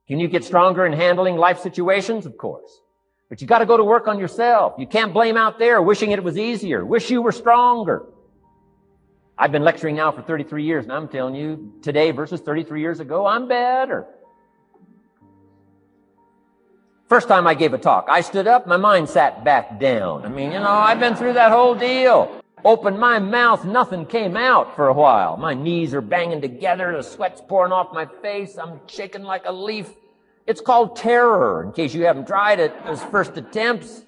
Can you get stronger in handling life situations? Of course. But you got to go to work on yourself. You can't blame out there wishing it was easier. Wish you were stronger. I've been lecturing now for 33 years, and I'm telling you, today versus 33 years ago, I'm better. First time I gave a talk, I stood up, my mind sat back down. I mean, I've been through that whole deal. Opened my mouth, nothing came out for a while. My knees are banging together, the sweat's pouring off my face, I'm shaking like a leaf. It's called terror, in case you haven't tried it as first attempts.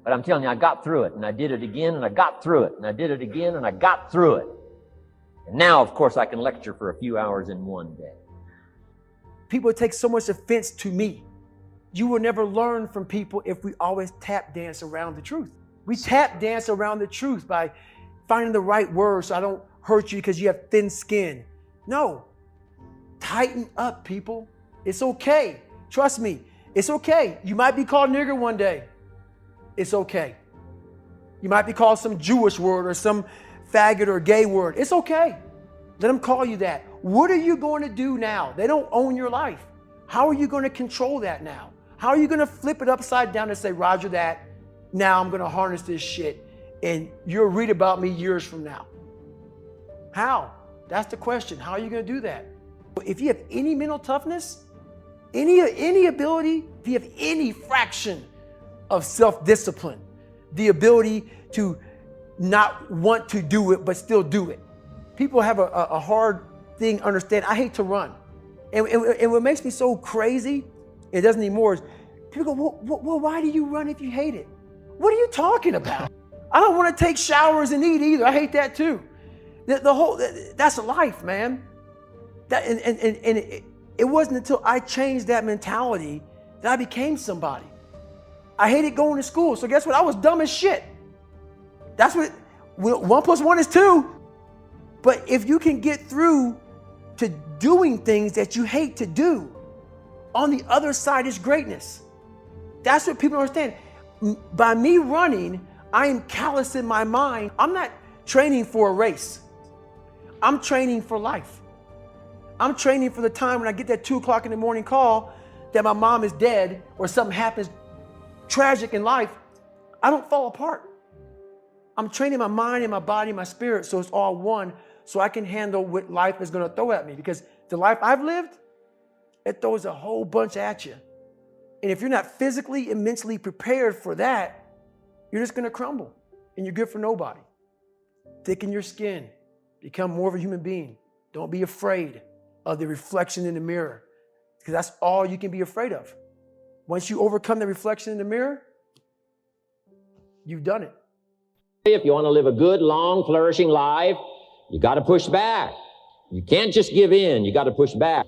But I'm telling you, I got through it, and I did it again, and I got through it, and I did it again, and I got through it. And now, of course, I can lecture for a few hours in one day. People take so much offense to me. You will never learn from people if we always tap dance around the truth. We tap dance around the truth by finding the right words so I don't hurt you because you have thin skin. No, tighten up, people. It's okay. Trust me, it's okay. You might be called nigger one day. It's okay. You might be called some Jewish word or some faggot or gay word. It's okay. Let them call you that. What are you going to do now? They don't own your life. How are you going to control that now? How are you going to flip it upside down and say, Roger that, now I'm going to harness this shit and you'll read about me years from now? How? That's the question. How are you going to do that? If you have any mental toughness, any ability, if you have any fraction of self-discipline, the ability to not want to do it but still do it. People have a hard thing understand. I hate to run. And what makes me so crazy, it doesn't anymore, is people go, well, why do you run if you hate it? What are you talking about? I don't want to take showers and eat either. I hate that too. That's life, man. It wasn't until I changed that mentality that I became somebody. I hated going to school, so guess what? I was dumb as shit. That's what, 1 + 1 is 2. But if you can get through to doing things that you hate to do, on the other side is greatness. That's what people understand. By me running, I am callous in my mind. I'm not training for a race. I'm training for life. I'm training for the time when I get that 2 o'clock in the morning call that my mom is dead or something happens tragic in life. I don't fall apart. I'm training my mind and my body and my spirit so it's all one, so I can handle what life is going to throw at me. Because the life I've lived, it throws a whole bunch at you. And if you're not physically and mentally prepared for that, you're just going to crumble and you're good for nobody. Thicken your skin. Become more of a human being. Don't be afraid of the reflection in the mirror, because that's all you can be afraid of. Once you overcome the reflection in the mirror, you've done it. If you want to live a good, long, flourishing life, you got to push back. You can't just give in. You got to push back.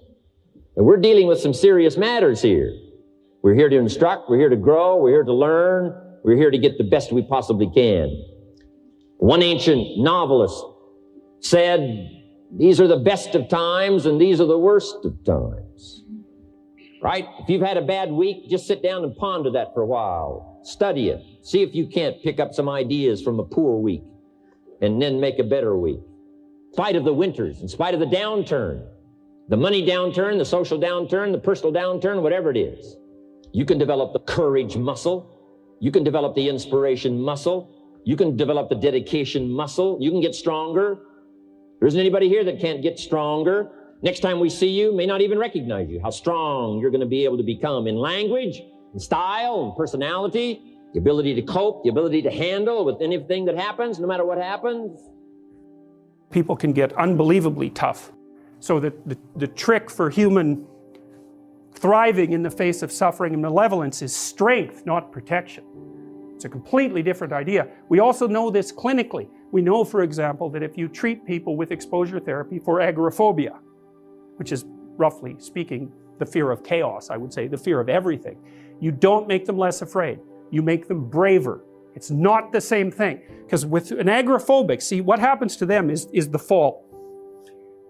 And we're dealing with some serious matters here. We're here to instruct. We're here to grow. We're here to learn. We're here to get the best we possibly can. One ancient novelist said, these are the best of times and these are the worst of times. Right? If you've had a bad week, just sit down and ponder that for a while. Study it. See if you can't pick up some ideas from a poor week and then make a better week. In spite of the winters, in spite of the downturn, the money downturn, the social downturn, the personal downturn, whatever it is, you can develop the courage muscle. You can develop the inspiration muscle. You can develop the dedication muscle. You can get stronger. There isn't anybody here that can't get stronger. Next time we see you, may not even recognize you, how strong you're going to be able to become in language, in style, and personality, the ability to cope, the ability to handle with anything that happens, no matter what happens. People can get unbelievably tough. So the trick for human thriving in the face of suffering and malevolence is strength, not protection. It's a completely different idea. We also know this clinically. We know, for example, that if you treat people with exposure therapy for agoraphobia, which is, roughly speaking, the fear of chaos, I would say, the fear of everything, you don't make them less afraid. You make them braver. It's not the same thing. Because with an agoraphobic, see, what happens to them is the fall.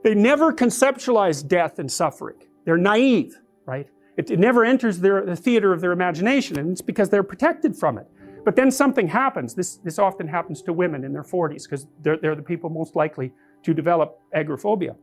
They never conceptualize death and suffering. They're naive, right? It never enters the theater of their imagination, and it's because they're protected from it. But then something happens. This often happens to women in their 40s, because they're the people most likely to develop agoraphobia.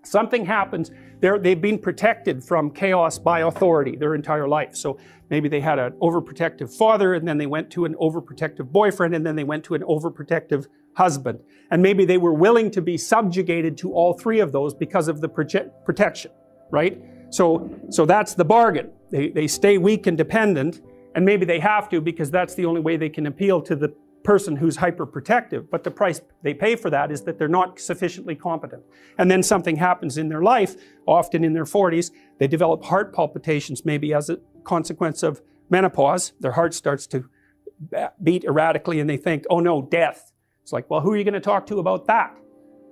Something happens, they've been protected from chaos by authority their entire life. So maybe they had an overprotective father, and then they went to an overprotective boyfriend, and then they went to an overprotective husband. And maybe they were willing to be subjugated to all three of those because of the protection, right? So that's the bargain. They stay weak and dependent, and maybe they have to because that's the only way they can appeal to the person who's hyperprotective, but the price they pay for that is that they're not sufficiently competent. And then something happens in their life, often in their 40s, they develop heart palpitations, maybe as a consequence of menopause. Their heart starts to beat erratically and they think, oh no, death. It's like, well, who are you going to talk to about that?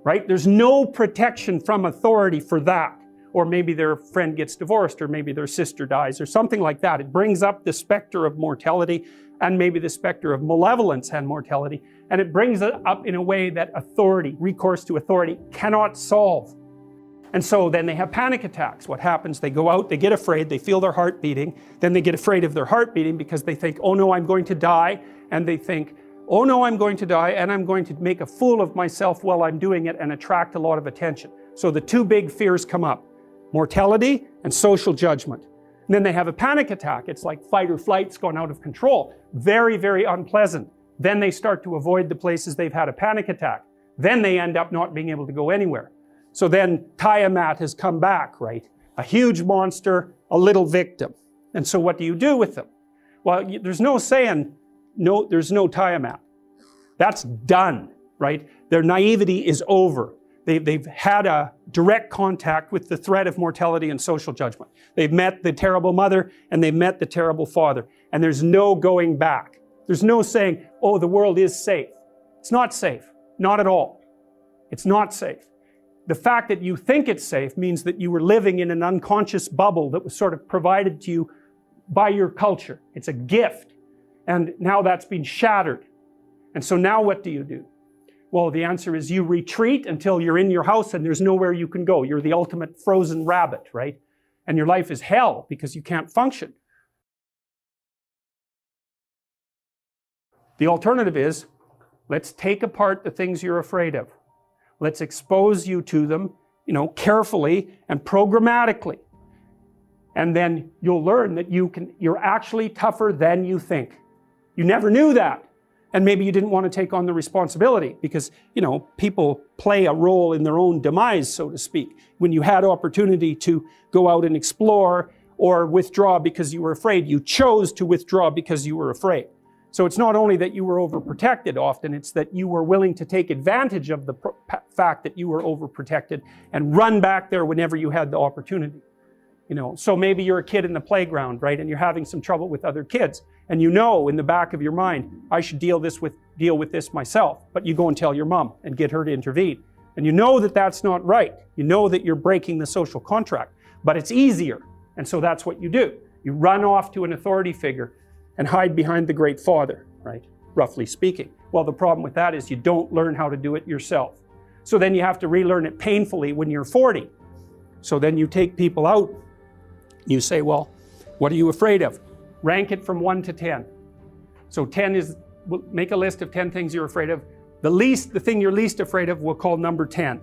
Right? There's no protection from authority for that. Or maybe their friend gets divorced, or maybe their sister dies, or something like that. It brings up the specter of mortality, and maybe the specter of malevolence and mortality, and it brings it up in a way that authority, recourse to authority, cannot solve. And so then they have panic attacks. What happens? They go out, they get afraid, they feel their heart beating, then they get afraid of their heart beating because they think, oh no, I'm going to die, and they think, oh no, I'm going to die, and I'm going to make a fool of myself while I'm doing it and attract a lot of attention. So the two big fears come up: mortality and social judgment. And then they have a panic attack. It's like fight or flight's gone out of control. Very, very unpleasant. Then they start to avoid the places they've had a panic attack. Then they end up not being able to go anywhere. So then Tiamat has come back, right? A huge monster, a little victim. And so what do you do with them? Well, there's no saying, no, there's no Tiamat. That's done, right? Their naivety is over. They've had a direct contact with the threat of mortality and social judgment. They've met the terrible mother and they've met the terrible father. And there's no going back. There's no saying, oh, the world is safe. It's not safe. Not at all. It's not safe. The fact that you think it's safe means that you were living in an unconscious bubble that was sort of provided to you by your culture. It's a gift. And now that's been shattered. And so now what do you do? Well, the answer is you retreat until you're in your house and there's nowhere you can go. You're the ultimate frozen rabbit, right? And your life is hell because you can't function. The alternative is, let's take apart the things you're afraid of. Let's expose you to them, carefully and programmatically. And then you'll learn that you're actually tougher than you think. You never knew that. And maybe you didn't want to take on the responsibility because, people play a role in their own demise, so to speak. When you had opportunity to go out and explore or withdraw because you were afraid, you chose to withdraw because you were afraid. So it's not only that you were overprotected often, it's that you were willing to take advantage of the fact that you were overprotected and run back there whenever you had the opportunity. So maybe you're a kid in the playground, right? And you're having some trouble with other kids. And in the back of your mind, I should deal with this myself. But you go and tell your mom and get her to intervene. And you know that that's not right. You know that you're breaking the social contract. But it's easier. And so that's what you do. You run off to an authority figure and hide behind the great father, right? Roughly speaking. Well, the problem with that is you don't learn how to do it yourself. So then you have to relearn it painfully when you're 40. So then you take people out. You say, well, what are you afraid of? Rank it from 1 to 10. So 10 is, make a list of 10 things you're afraid of. The thing you're least afraid of, we'll call number 10.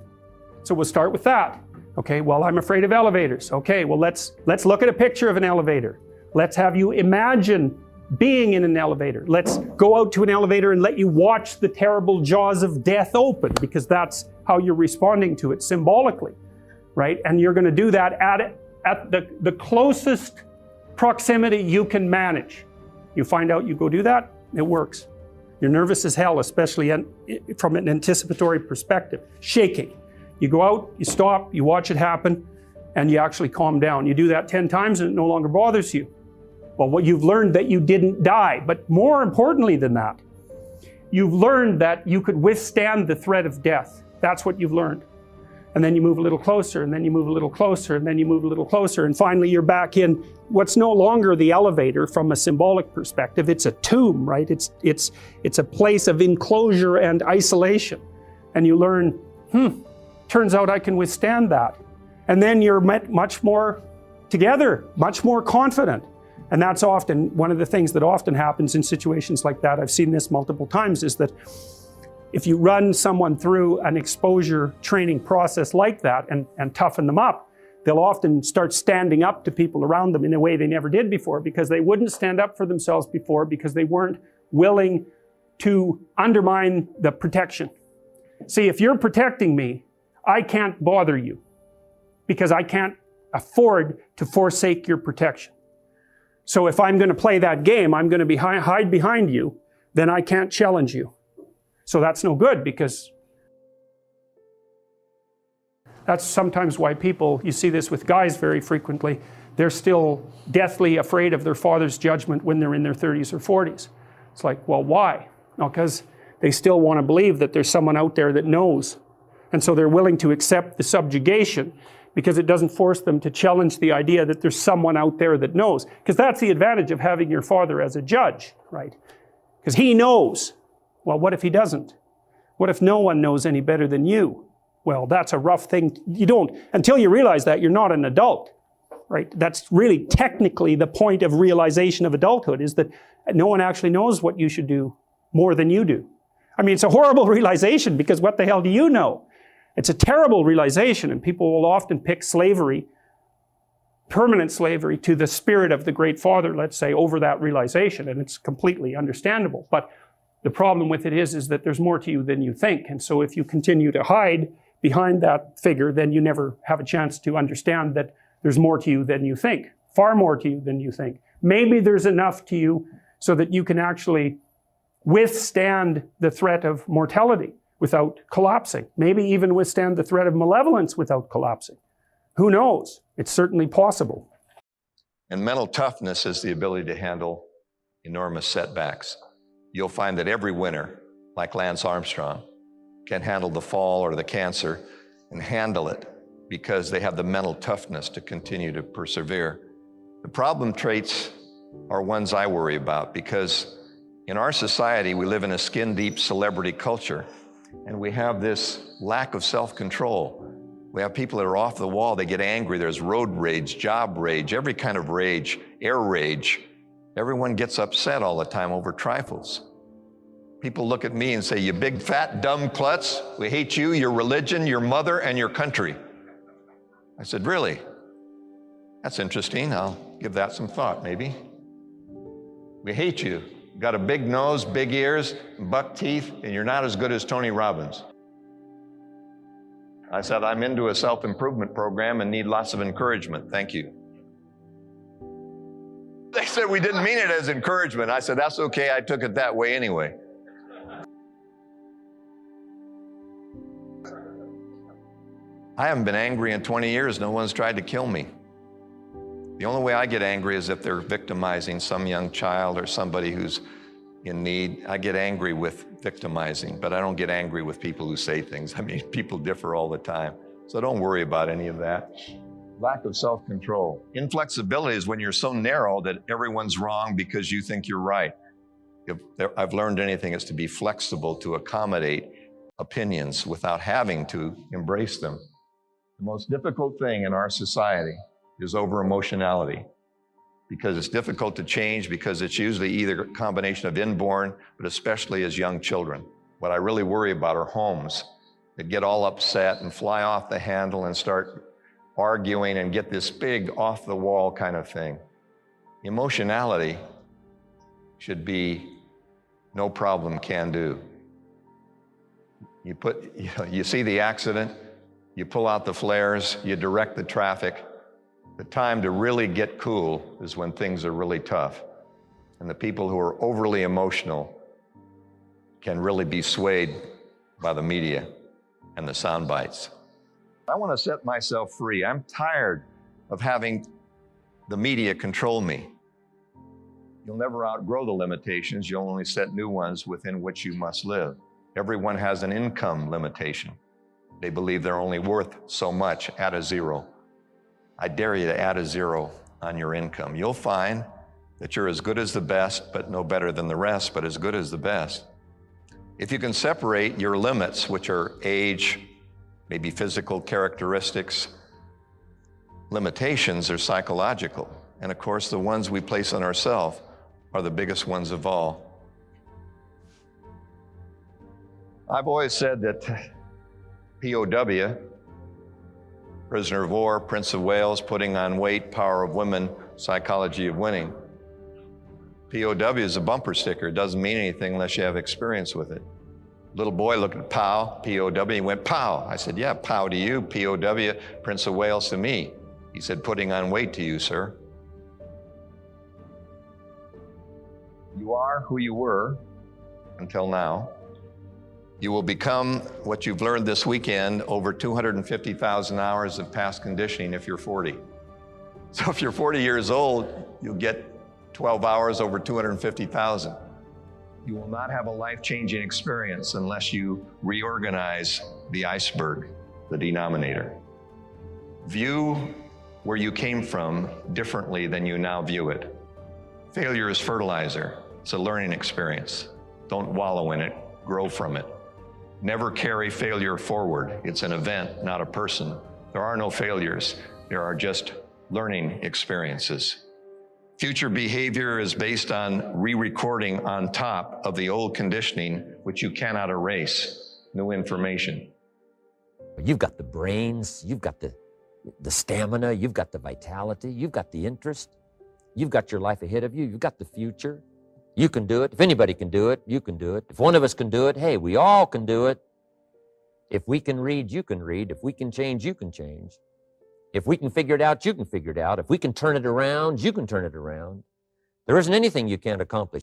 So we'll start with that. Okay, well, I'm afraid of elevators. Okay, well, let's look at a picture of an elevator. Let's have you imagine being in an elevator. Let's go out to an elevator and let you watch the terrible jaws of death open, because that's how you're responding to it symbolically, right? And you're going to do that at the closest proximity you can manage. You find out, you go do that, it works. You're nervous as hell, especially from an anticipatory perspective. Shaking. You go out, you stop, you watch it happen, and you actually calm down. You do that 10 times and it no longer bothers you. Well, what you've learned that you didn't die, but more importantly than that, you've learned that you could withstand the threat of death. That's what you've learned. And then you move a little closer, and then you move a little closer, and then you move a little closer, and finally you're back in what's no longer the elevator from a symbolic perspective. It's a tomb, right? It's a place of enclosure and isolation. And you learn, turns out I can withstand that. And then you're much more together, much more confident. And that's often one of the things that often happens in situations like that. I've seen this multiple times, is that if you run someone through an exposure training process like that and toughen them up, they'll often start standing up to people around them in a way they never did before, because they wouldn't stand up for themselves before because they weren't willing to undermine the protection. See, if you're protecting me, I can't bother you because I can't afford to forsake your protection. So if I'm going to play that game, I'm going to hide behind you, then I can't challenge you. So that's no good, because that's sometimes why people, you see this with guys very frequently, they're still deathly afraid of their father's judgment when they're in their 30s or 40s. It's like, well, why? No, because they still want to believe that there's someone out there that knows. And so they're willing to accept the subjugation because it doesn't force them to challenge the idea that there's someone out there that knows. Because that's the advantage of having your father as a judge, right? Because he knows. Well, what if he doesn't? What if no one knows any better than you? Well, that's a rough thing. You don't, until you realize that, you're not an adult, right? That's really technically the point of realization of adulthood, is that no one actually knows what you should do more than you do. I mean, it's a horrible realization, because what the hell do you know? It's a terrible realization, and people will often pick slavery, permanent slavery, to the spirit of the Great Father, let's say, over that realization, and it's completely understandable. But the problem with it is that there's more to you than you think, and so if you continue to hide behind that figure, then you never have a chance to understand that there's more to you than you think, far more to you than you think. Maybe there's enough to you so that you can actually withstand the threat of mortality without collapsing. Maybe even withstand the threat of malevolence without collapsing. Who knows? It's certainly possible. And mental toughness is the ability to handle enormous setbacks. You'll find that every winner, like Lance Armstrong, can handle the fall or the cancer and handle it because they have the mental toughness to continue to persevere. The problem traits are ones I worry about, because in our society, we live in a skin-deep celebrity culture, and we have this lack of self-control. We have people that are off the wall, they get angry, there's road rage, job rage, every kind of rage, air rage. Everyone gets upset all the time over trifles. People look at me and say, you big, fat, dumb klutz, we hate you, your religion, your mother, and your country. I said, really? That's interesting, I'll give that some thought, maybe. We hate you. You got a big nose, big ears, buck teeth, and you're not as good as Tony Robbins. I said, I'm into a self-improvement program and need lots of encouragement. Thank you. They said we didn't mean it as encouragement. I said, that's okay, I took it that way anyway. I haven't been angry in 20 years. No one's tried to kill me. The only way I get angry is if they're victimizing some young child or somebody who's in need. I get angry with victimizing, but I don't get angry with people who say things. I mean, people differ all the time. So don't worry about any of that. Lack of self-control. Inflexibility is when you're so narrow that everyone's wrong because you think you're right. If I've learned anything, it's to be flexible, to accommodate opinions without having to embrace them. The most difficult thing in our society is over-emotionality, because it's difficult to change, because it's usually either a combination of inborn, but especially as young children. What I really worry about are homes that get all upset and fly off the handle and start arguing and get this big off-the-wall kind of thing. Emotionality should be no problem, can do. You see the accident, you pull out the flares, you direct the traffic. The time to really get cool is when things are really tough. And the people who are overly emotional can really be swayed by the media and the sound bites. I want to set myself free. I'm tired of having the media control me. You'll never outgrow the limitations. You'll only set new ones within which you must live. Everyone has an income limitation. They believe they're only worth so much. Add a zero. I dare you to add a zero on your income. You'll find that you're as good as the best, but no better than the rest, but as good as the best. If you can separate your limits, which are age, maybe physical characteristics, limitations are psychological. And of course, the ones we place on ourselves are the biggest ones of all. I've always said that POW, prisoner of war, Prince of Wales, putting on weight, power of women, psychology of winning. POW is a bumper sticker. It doesn't mean anything unless you have experience with it. Little boy looked at POW, P-O-W, he went, pow. I said, yeah, pow to you, P-O-W, Prince of Wales to me. He said, putting on weight to you, sir. You are who you were until now. You will become what you've learned this weekend over 250,000 hours of past conditioning if you're 40. So if you're 40 years old, you'll get 12 hours over 250,000. You will not have a life-changing experience unless you reorganize the iceberg, the denominator. View where you came from differently than you now view it. Failure is fertilizer. It's a learning experience. Don't wallow in it, grow from it. Never carry failure forward. It's an event, not a person. There are no failures. There are just learning experiences. Future behavior is based on re-recording on top of the old conditioning, which you cannot erase. New information. You've got the brains, you've got the stamina, you've got the vitality, you've got the interest, you've got your life ahead of you, you've got the future. You can do it. If anybody can do it, you can do it. If one of us can do it, hey, we all can do it. If we can read, you can read. If we can change, you can change. If we can figure it out, you can figure it out. If we can turn it around, you can turn it around. There isn't anything you can't accomplish.